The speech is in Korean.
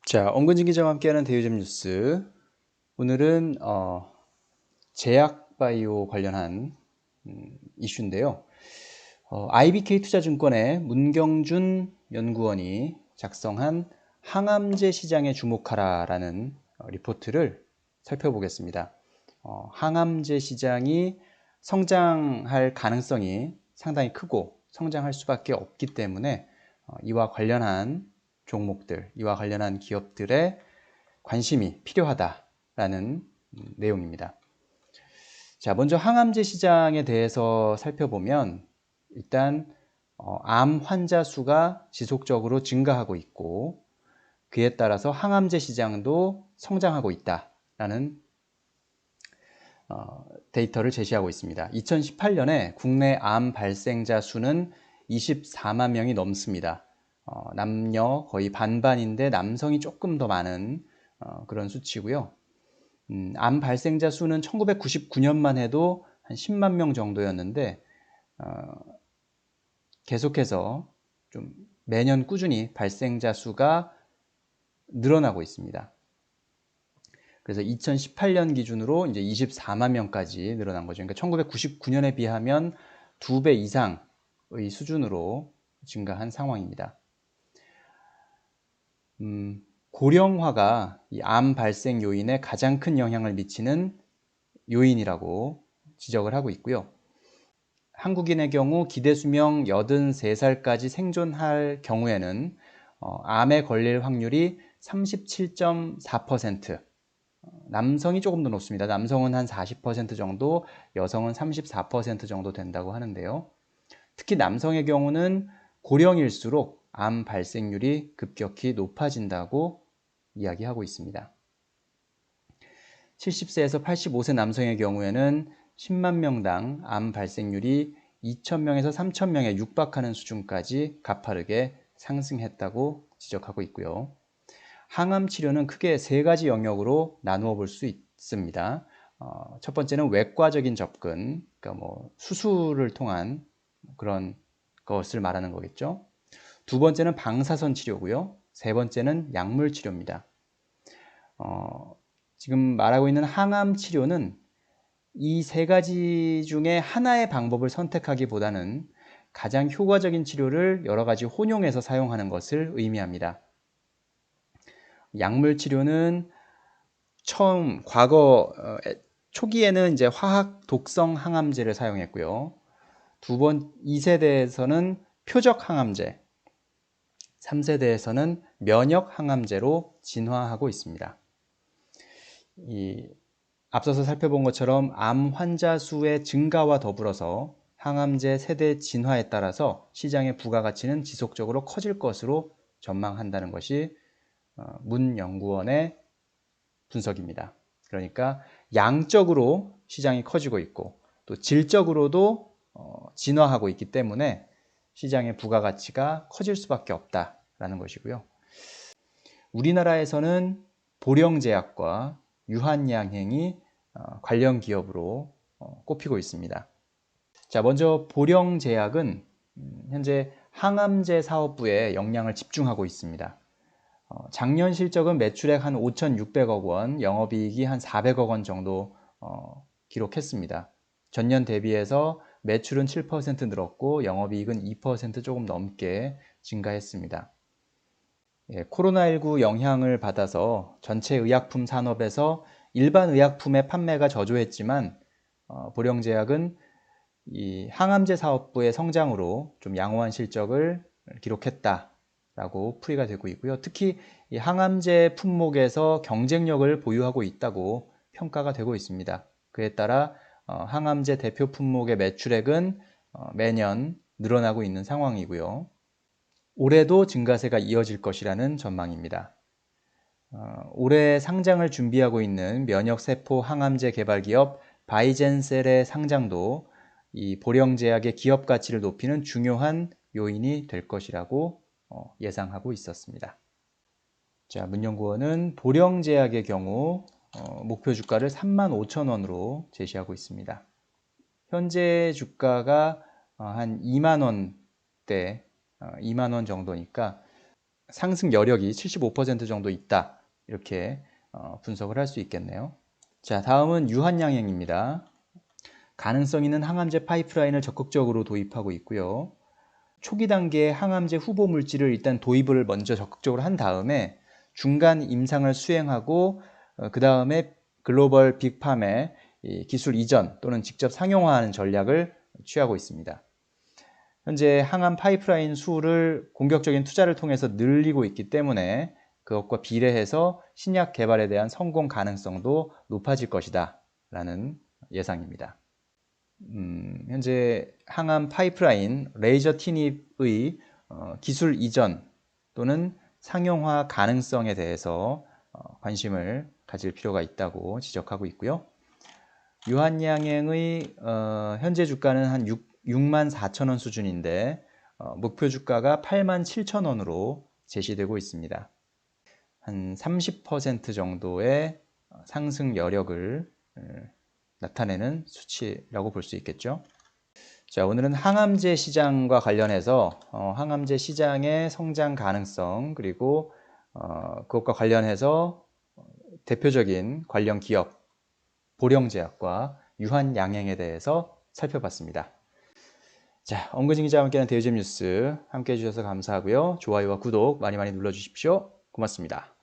자, 원근진 기자와 함께하는 대유점 뉴스. 오늘은 제약 바이오 관련한 이슈인데요. IBK 투자증권의 문경준 연구원이 작성한 항암제 시장에 주목하라라는 리포트를 살펴보겠습니다. 항암제 시장이 성장할 가능성이 상당히 크고 성장할 수밖에 없기 때문에 이와 관련한 종목들, 이와 관련한 기업들의 관심이 필요하다라는 내용입니다. 자, 먼저 항암제 시장에 대해서 살펴보면 일단 암 환자 수가 지속적으로 증가하고 있고 그에 따라서 항암제 시장도 성장하고 있다라는 데이터를 제시하고 있습니다. 2018년에 국내 암 발생자 수는 24만 명이 넘습니다. 남녀 거의 반반인데 남성이 조금 더 많은 그런 수치고요. 암 발생자 수는 1999년만 해도 한 10만 명 정도였는데 계속해서 좀 매년 꾸준히 발생자 수가 늘어나고 있습니다. 그래서 2018년 기준으로 이제 24만 명까지 늘어난 거죠. 그러니까 1999년에 비하면 2배 이상의 수준으로 증가한 상황입니다. 고령화가 이 암 발생 요인에 가장 큰 영향을 미치는 요인이라고 지적을 하고 있고요. 한국인의 경우 기대수명 83살까지 생존할 경우에는 암에 걸릴 확률이 37.4%, 남성이 조금 더 높습니다. 남성은 한 40% 정도, 여성은 34% 정도 된다고 하는데요. 특히 남성의 경우는 고령일수록 암 발생률이 급격히 높아진다고 이야기하고 있습니다. 70세에서 85세 남성의 경우에는 10만 명당 암 발생률이 2,000명에서 3,000명에 육박하는 수준까지 가파르게 상승했다고 지적하고 있고요. 항암 치료는 크게 세 가지 영역으로 나누어 볼 수 있습니다. 첫 번째는 외과적인 접근, 그러니까 뭐 수술을 통한 그런 것을 말하는 거겠죠. 두 번째는 방사선 치료고요. 세 번째는 약물 치료입니다. 지금 말하고 있는 항암 치료는 이 세 가지 중에 하나의 방법을 선택하기보다는 가장 효과적인 치료를 여러 가지 혼용해서 사용하는 것을 의미합니다. 약물 치료는 과거 초기에는 이제 화학 독성 항암제를 사용했고요. 2세대에서는 표적 항암제, 3세대에서는 면역 항암제로 진화하고 있습니다. 앞서서 살펴본 것처럼 암 환자 수의 증가와 더불어서 항암제 세대 진화에 따라서 시장의 부가가치는 지속적으로 커질 것으로 전망한다는 것이 문 연구원의 분석입니다. 그러니까 양적으로 시장이 커지고 있고 또 질적으로도 진화하고 있기 때문에 시장의 부가가치가 커질 수밖에 없다라는 것이고요. 우리나라에서는 보령제약과 유한양행이 관련 기업으로 꼽히고 있습니다. 자, 먼저 보령제약은 현재 항암제 사업부에 역량을 집중하고 있습니다. 작년 실적은 매출액 한 5,600억 원, 영업이익이 한 400억 원 정도 기록했습니다. 전년 대비해서 매출은 7% 늘었고 영업이익은 2% 조금 넘게 증가했습니다. 코로나19 영향을 받아서 전체 의약품 산업에서 일반 의약품의 판매가 저조했지만 보령제약은 이 항암제 사업부의 성장으로 좀 양호한 실적을 기록했다라고 풀이가 되고 있고요. 특히 이 항암제 품목에서 경쟁력을 보유하고 있다고 평가가 되고 있습니다. 그에 따라 항암제 대표 품목의 매출액은 매년 늘어나고 있는 상황이고요. 올해도 증가세가 이어질 것이라는 전망입니다. 올해 상장을 준비하고 있는 면역세포 항암제 개발 기업 바이젠셀의 상장도 이 보령제약의 기업 가치를 높이는 중요한 요인이 될 것이라고 예상하고 있었습니다. 자, 문연구원은 보령제약의 경우 목표 주가를 35,000원으로 제시하고 있습니다. 현재 주가가 한 2만 원대, 2만 원 정도니까 상승 여력이 75% 정도 있다. 이렇게 분석을 할 수 있겠네요. 자, 다음은 유한양행입니다. 가능성 있는 항암제 파이프라인을 적극적으로 도입하고 있고요. 초기 단계에 항암제 후보 물질을 일단 도입을 먼저 적극적으로 한 다음에 중간 임상을 수행하고 그 다음에 글로벌 빅팜의 기술 이전 또는 직접 상용화하는 전략을 취하고 있습니다. 현재 항암 파이프라인 수를 공격적인 투자를 통해서 늘리고 있기 때문에 그것과 비례해서 신약 개발에 대한 성공 가능성도 높아질 것이다 라는 예상입니다. 현재 항암 파이프라인 레이저 티닙의 기술 이전 또는 상용화 가능성에 대해서 관심을 가질 필요가 있다고 지적하고 있고요. 유한양행의 현재 주가는 한 6만 4천 원 수준인데 목표 주가가 8만 7천 원으로 제시되고 있습니다. 한 30% 정도의 상승 여력을 나타내는 수치라고 볼 수 있겠죠. 자, 오늘은 항암제 시장과 관련해서 항암제 시장의 성장 가능성 그리고 그것과 관련해서 대표적인 관련 기업 보령제약과 유한양행에 대해서 살펴봤습니다. 자, 엉근진 기자와 함께하는 대우잼 뉴스 함께해 주셔서 감사하고요. 좋아요와 구독 많이 눌러주십시오. 고맙습니다.